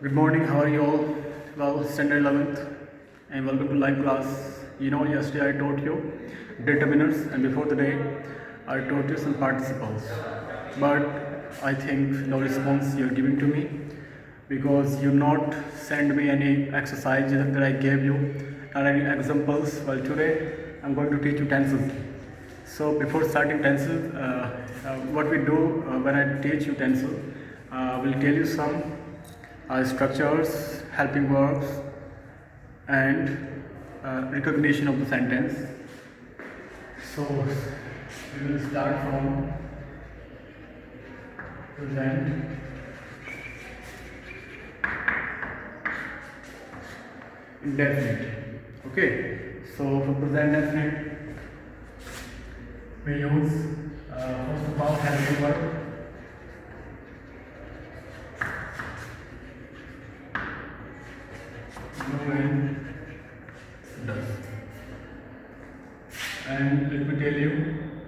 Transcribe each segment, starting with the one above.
Good morning, how are you all? Well, standard 11th and welcome to live class. Yesterday I taught you determinants and before the day I taught you some participles. But I think no response you're giving to me because you not send me any exercise that I gave you or any examples. Well, today I'm going to teach you tenses. So before starting tenses, what we do when I teach you tenses, we'll tell you some structures, helping verbs, and recognition of the sentence. So we will start from present indefinite. Okay, so for present indefinite, we use first of all helping verb. Does. And let me tell you,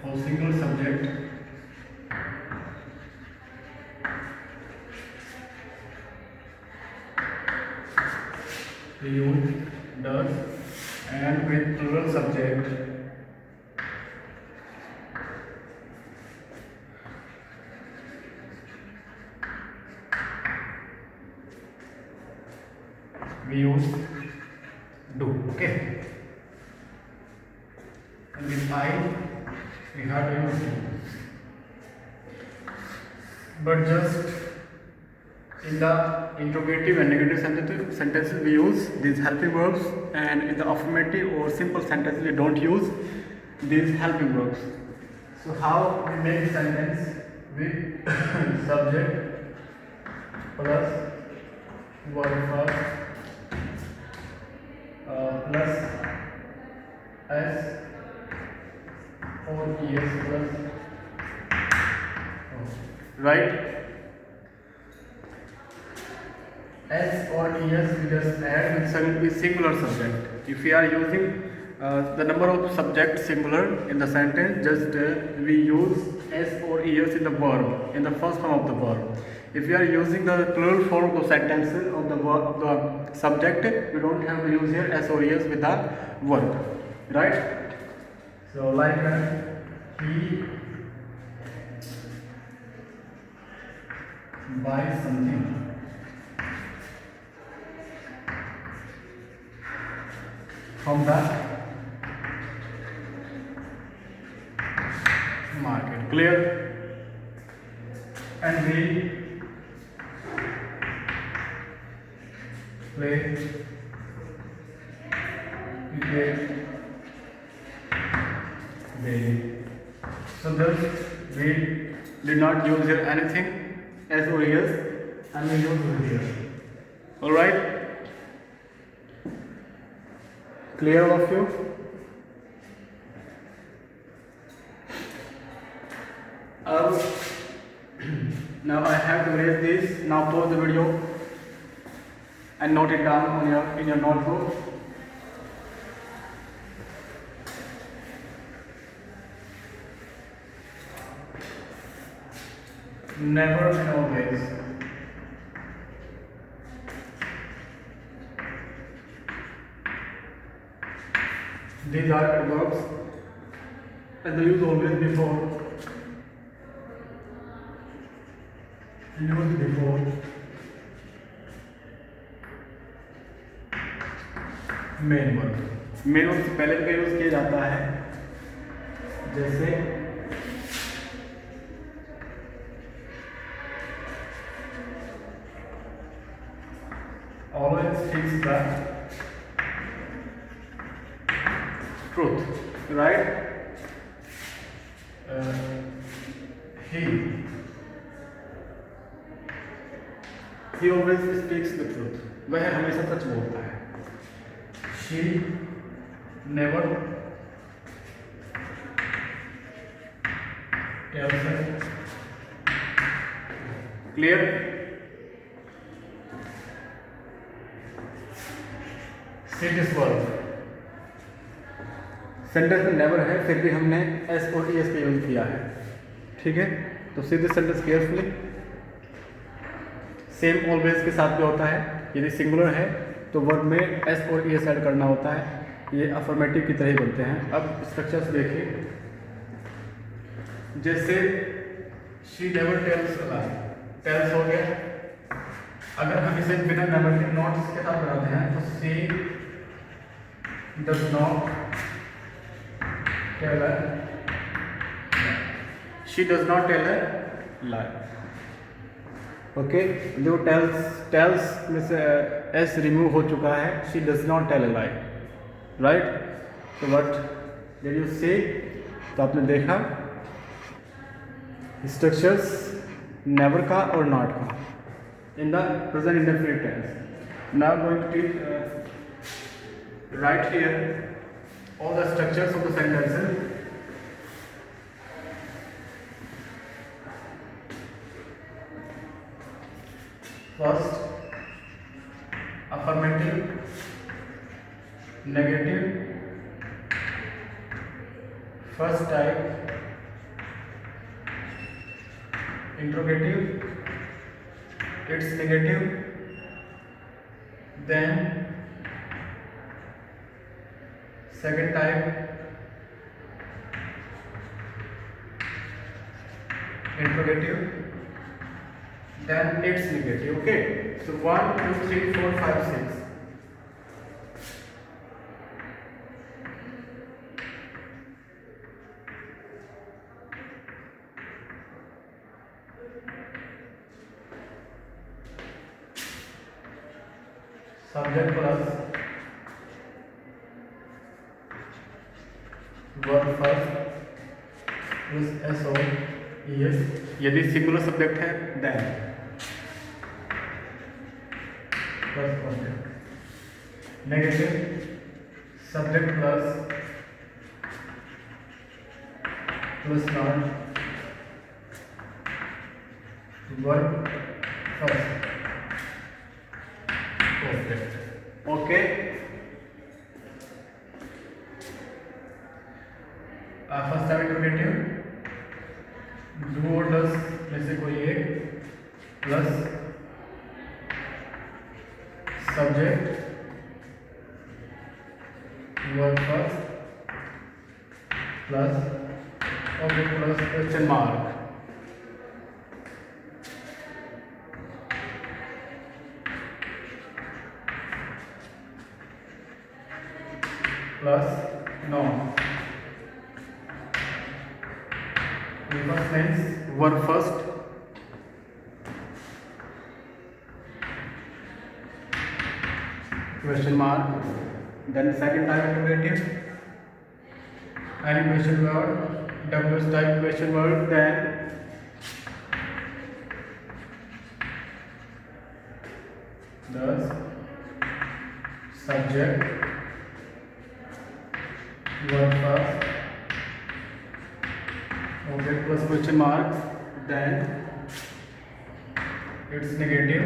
for single subject, we use does, and with plural subject, we use do. Okay, and with I we have to use do. But just in the interrogative and negative sentences we use these helping verbs, and in the affirmative or simple sentences we don't use these helping verbs. So how we make sentence with subject plus verb first plus s or es plus right, s or es we just add with singular subject. If we are using the number of subjects singular in the sentence, just we use s or es in the verb, in the first form of the verb. If we are using the plural form of the sentences of the verb of the subject, we don't have to use here s or es with the verb, right? So like he buys something from the market. Clear? And we play cricket daily. So thus we did not use here anything as or yes, and we use here. All right? Clear all of you? Now I have to erase this. Now pause the video and note it down on in your notebook. Never and always. These are adverbs and they use always before. Use before. Main verb, main verb से पहले का use किया जाता है, जैसे always speaks the truth, right? He always speaks the truth. वह हमेशा सच बोलता है. She never tells us. Clear? See this word. Sentence में नेवर है, फिर भी हमने एस और एस का यूज किया है. ठीक है, तो see this sentence carefully. Same always के साथ भी होता है। यदि सिंगुलर है तो वर्ब में एस और ई एस ऐड करना होता है। ये अफर्मेटिव की तरह ही बनते हैं। अब स्ट्रक्चर्स देखिए, जैसे she never tells a lie, tells हो गया। अगर हम इसे बिना नेगेटिव नोट्स के साथ बनाते हैं तो she does not tell a, she does not tell a lie. Okay, जो टेल्स में से एस रिमूव हो चुका है, she does not tell a lie, right. तो व्हाट डिड यू से, तो आपने देखा स्ट्रक्चर्स नेवर का और नॉट का in the present indefinite tense. Now going to teach right here all the structures of the sentences. First, affirmative, negative, first type, interrogative, it's negative, then second type, interrogative, then it's negative. Okay, so 1 2 3 4 5 6. Subject plus verb first plus s o e s. यदि singular subject है then plus object. Negative, subject plus noun, verb first. Okay. First time interrogative, do और does में से कोई एक, plus subject verb first plus object plus question mark. Plus noun. First means verb first, question mark, then second type interrogative, any question word, WH type question word, then thus subject verb first, object plus question mark, then it's negative,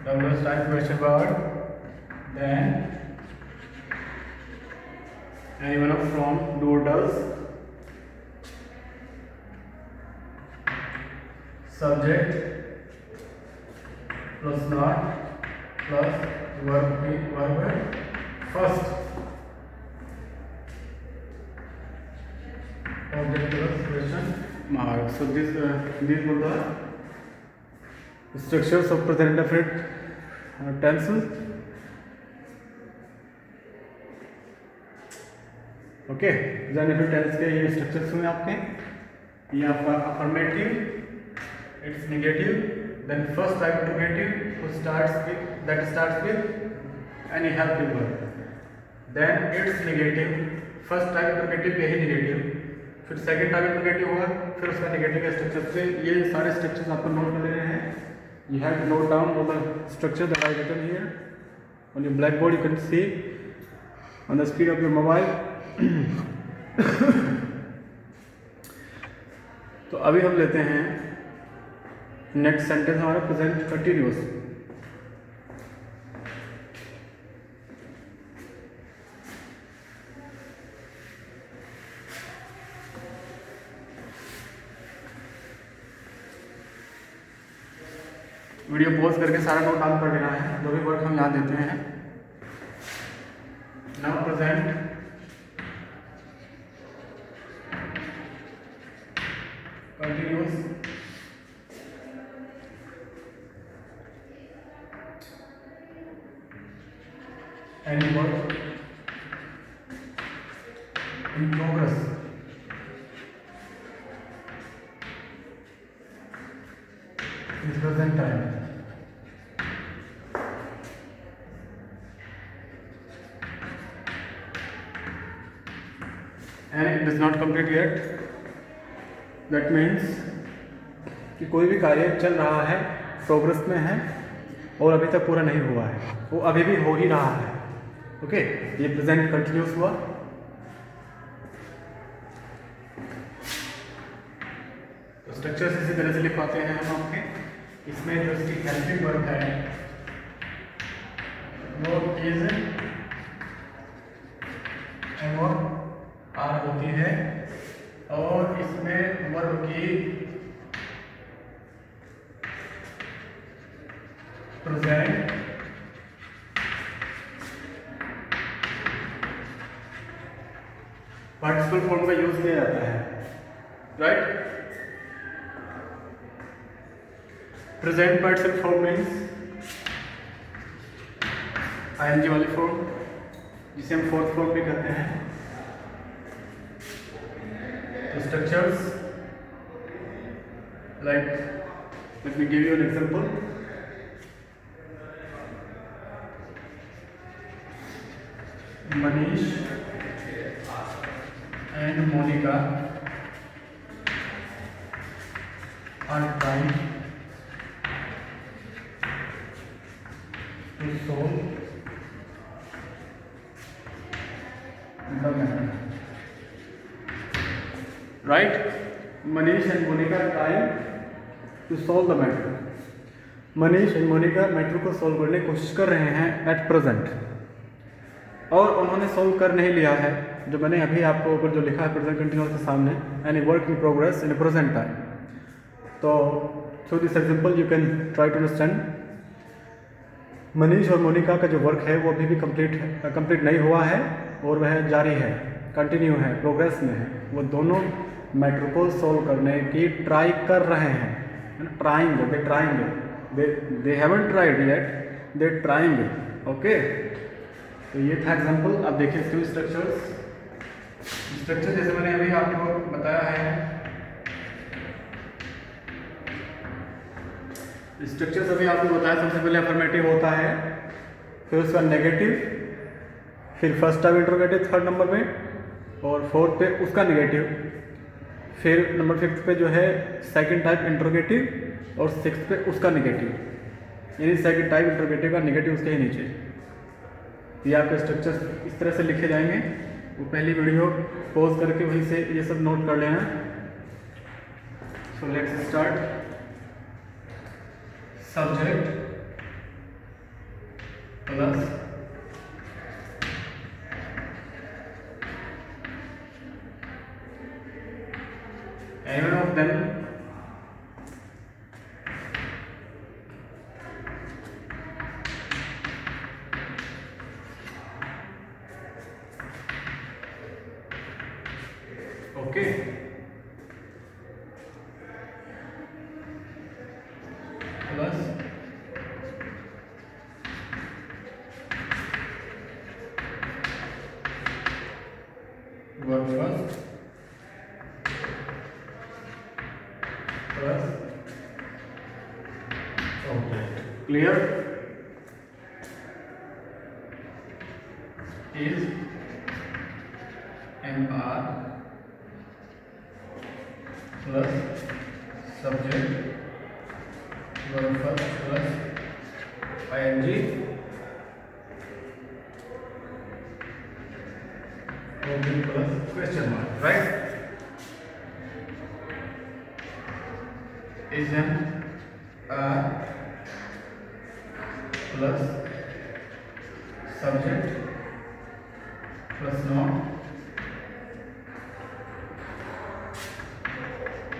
WH type question word, then anyone of from do or does, subject plus not plus verb first, object plus question mark. So these were the structures of present indefinite tenses. ओके, present indefinite tense के ये structures हुए आपके। ये आपका affirmative, it's negative, then first type interrogative starts with any helping verb, then it's negative, first type interrogative पे ही negative, फिर सेकंड टाइप इंटरोगेटिव हुआ, फिर उसका नेगेटिव के स्ट्रक्चर से। ये सारे स्ट्रक्चर्स आपको नोट कर लेने हैं। You have to note down all the structure that I written here on your blackboard. You can see on the screen of your mobile. तो अभी हम लेते हैं नेक्स्ट सेंटेंस हमारा प्रेजेंट कंटिन्यूअस। वीडियो पॉज करके सारा note down कर लेना है, जो भी वर्क हम यहाँ देते हैं। Now present continuous any work in progress in present time. And it is not complete yet. That means कि कोई भी कार्य चल रहा है, प्रोग्रेस में है और अभी तक पूरा नहीं हुआ है, वो अभी भी हो ही रहा है। ओके, ये प्रेजेंट कंटिन्यूस हुआ। तो स्ट्रक्चर्स इसी तरह से लिख पाते हैं हम आपके। इसमें जो इसकी हेल्पिंग वर्ब है वो इज एम और आर होती है, और इसमें वर्ब की प्रेजेंट पार्टिसिपल फॉर्म का यूज किया जाता है, right. Present participle form means ING वाली फॉर्म, जिसे हम फोर्थ फॉर्म भी कहते हैं। तो structures like, let me give you an example. Manish and Monika are trying to solve the matter, right? Manish and Monica trying to solve the matter. Manish and Monika matter को solve करने की कोशिश कर रहे हैं एट प्रेजेंट, और उन्होंने सॉल्व कर नहीं लिया है। जो मैंने अभी आपको ऊपर जो लिखा है प्रेजेंट कंटिन्यूअस के सामने, any work in progress in present time. तो through this example you can try to understand. Manish और मोनिका का जो वर्क है वो अभी भी कंप्लीट नहीं हुआ है, और वह जारी है, कंटिन्यू है, प्रोग्रेस में है। वो दोनों मैटर को सॉल्व करने की ट्राई कर रहे हैं, they haven't tried yet, they trying. Okay, तो ये था एग्जांपल। अब देखिए इसके स्ट्रक्चर जैसे मैंने अभी आपको बताया है। स्ट्रक्चर अभी आपको बताया, सबसे पहले अफर्मेटिव होता है, फिर उसका नेगेटिव, फिर first time interrogative third number में, और फोर्थ पे उसका नेगेटिव, फिर नंबर फिफ्थ पे जो है सेकंड टाइप इंट्रोगेटिव, और सिक्स्थ पे उसका नेगेटिव, यानी सेकंड टाइप इंट्रोगेटिव का नेगेटिव उसके ही नीचे। ये आपके स्ट्रक्चर इस तरह से लिखे जाएंगे। वो पहली वीडियो पॉज करके वहीं से ये सब नोट कर लेना। So let's start. Subject plus any one of them okay, plus verb first plus object. Clear? Is MR plus subject verb first plus ing object plus question mark, right? Is MR plus subject plus noun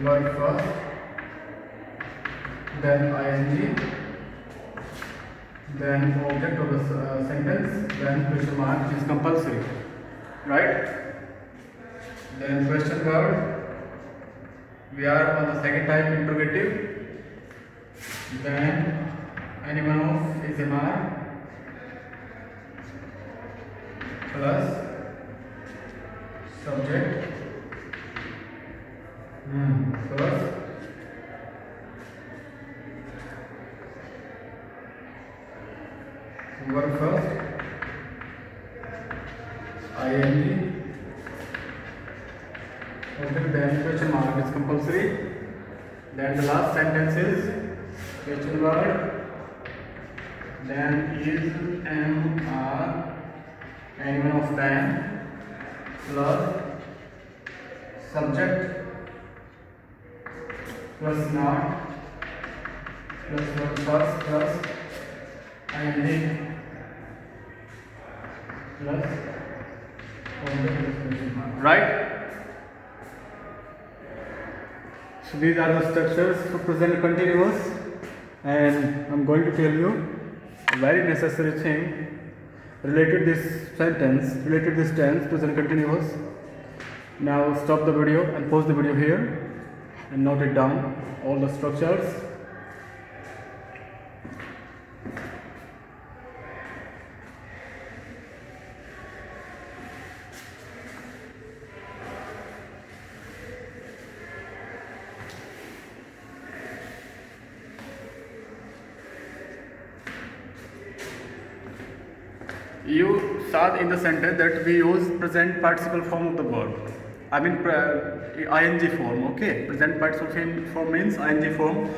verb first then ing then object of the sentence, then question mark is compulsory, right? Then question word, we are on the second type interrogative, then anyone of is MR plus subject plus verb first ing okay, then question mark is compulsory, then the last sentence is question word, then is MR anyone of them plus subject plus not plus verb first plus ing plus object plus question mark, right? So these are the structures for present continuous, and I'm going to tell you a very necessary thing related this tense present continuous. Now stop the video and pause the video here and note it down all the structures. You saw in the sentence that we use present participle form of the verb. I mean ing form, okay? Present participle form means ing form.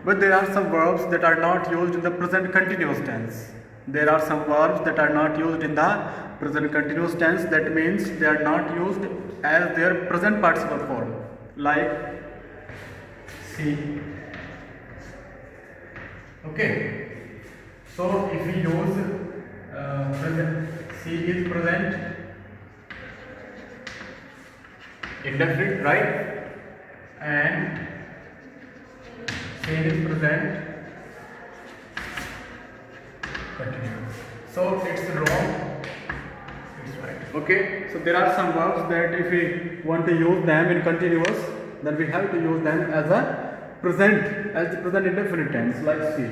But there are some verbs that are not used in the present continuous tense. There are some verbs that are not used in the present continuous tense. That means they are not used as their present participle form. Like see. Okay. So if we use present, C is present indefinite, right? And C is present continuous. So it's wrong, it's right. Okay, so there are some verbs that if we want to use them in continuous, then we have to use them as a present, as the present indefinite tense, like C.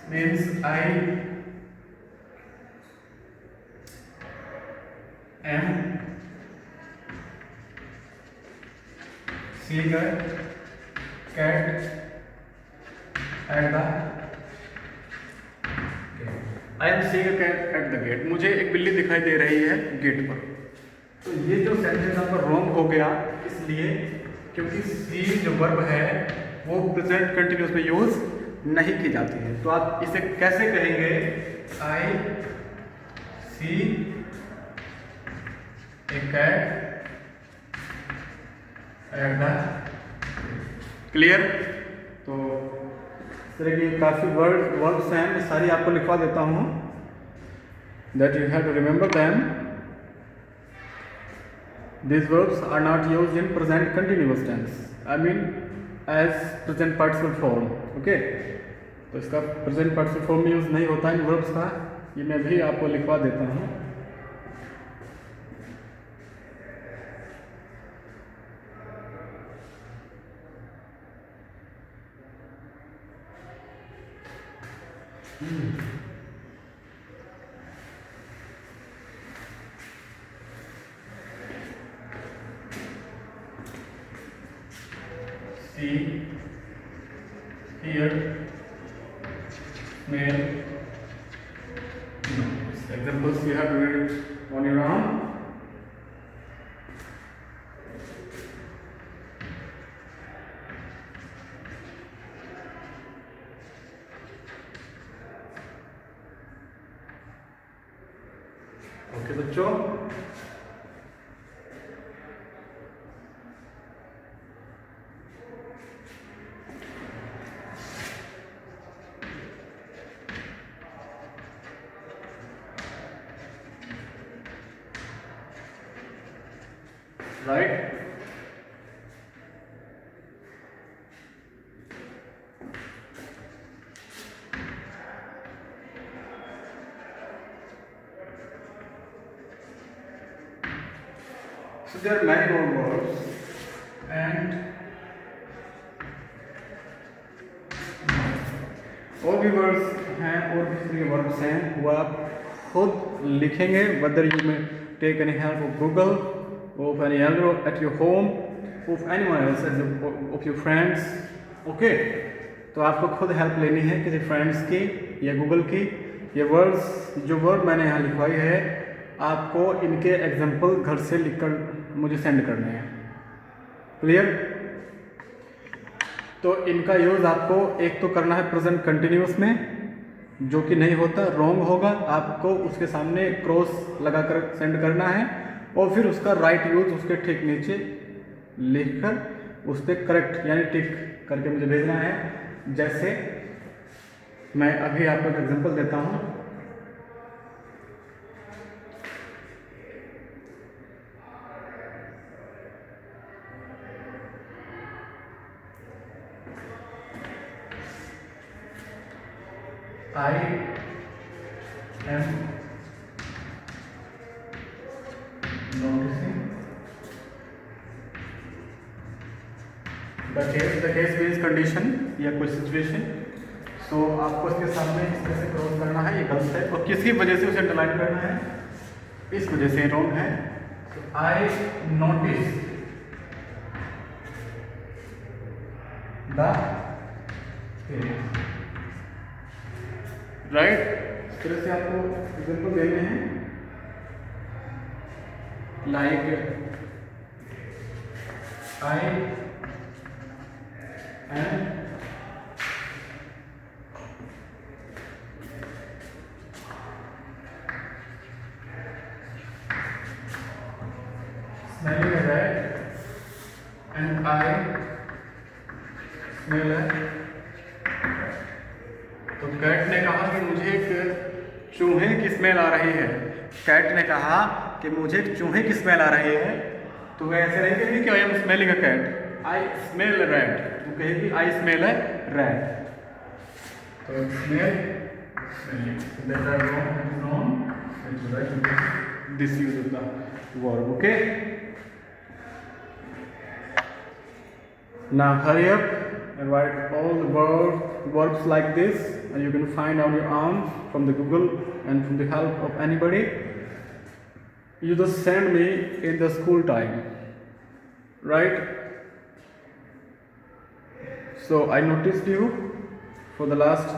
Means I am seeing a cat at the gate. I am seeing a cat at the gate. मुझे एक बिल्ली दिखाई दे रही है gate पर. तो ये जो सेंटेंस आपका रॉन्ग हो गया इसलिए क्योंकि सी जो वर्ब है वो प्रेजेंट कंटिन्यूअस में यूज नहीं की जाती है. तो आप इसे कैसे कहेंगे? आई सी ए कैट एट द. क्लियर? तो इस तरह की काफ़ी वर्ड्स हैं, मैं सारी आपको लिखवा देता हूँ that you have to remember them. These verbs are not used in present continuous tense. I mean as present participle form. Okay? तो इसका present participle form में यूज नहीं होता इन verbs का. ये मैं भी आपको लिखवा देता हूँ. See, hear, smell. Examples you have to read it on your own. Okay, बच्चों. Right? So there are many more words and और भी वर्ड्स हैं और भी तरह के वर्ड्स हैं वो आप खुद लिखेंगे whether you may take any help of Google of any elder at your home of anyone else of your friends okay तो आपको खुद हेल्प लेनी है किसी फ्रेंड्स की या गूगल की ये वर्ड्स जो वर्ड मैंने यहाँ लिखवाई है आपको इनके एग्जाम्पल घर से लिखकर मुझे सेंड करने हैं क्लियर तो इनका यूज़ आपको एक तो करना है प्रेजेंट कंटिन्यूस में जो कि नहीं होता रॉन्ग होगा आपको उसके सामने क्रॉस लगाकर सेंड करना है और फिर उसका राइट यूज़ उसके ठीक नीचे लिखकर उस पर करेक्ट यानी टिक करके मुझे भेजना है जैसे मैं अभी आपको एक एग्जांपल देता हूँ I am noticing the case means condition या कोई सिचुएशन सो आपको इसके सामने इस तरह से क्रॉस करना है ये गलत है और किसकी वजह से उसे अंडरलाइन करना है इस वजह से रॉन्ग है आई नोटिस द राइट इस तरह से आपको एग्जाम्पल देने हैं like I am smelling a rat and I smell a तो कैट ने कहा कि मुझे एक चूहे की स्मेल आ रही है कैट ने कहा कि मुझे एक चूहे की स्मेल आ रही है तो वह ऐसे नहीं कहेगी कि I am smelling a cat I smell a rat तो कहेगी आई स्मेल अ रैट तो smell this use of the verb okay now hurry up and write all the verbs like this and you can find on your own from the Google and from the help of anybody you just send me in the school time right so I noticed you for the last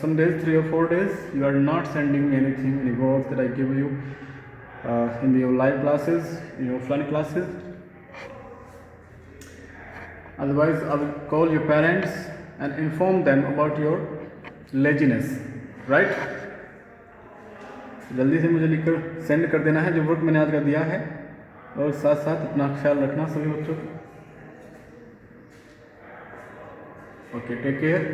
some days 3 or 4 days you are not sending me anything any verbs that I give you in your live classes in your offline classes otherwise I will call your parents and inform them about your laziness right जल्दी से मुझे लिखकर send कर देना है जो work मैंने आज का दिया है और साथ साथ अपना ख्याल रखना सभी बच्चों को ओके टेक केयर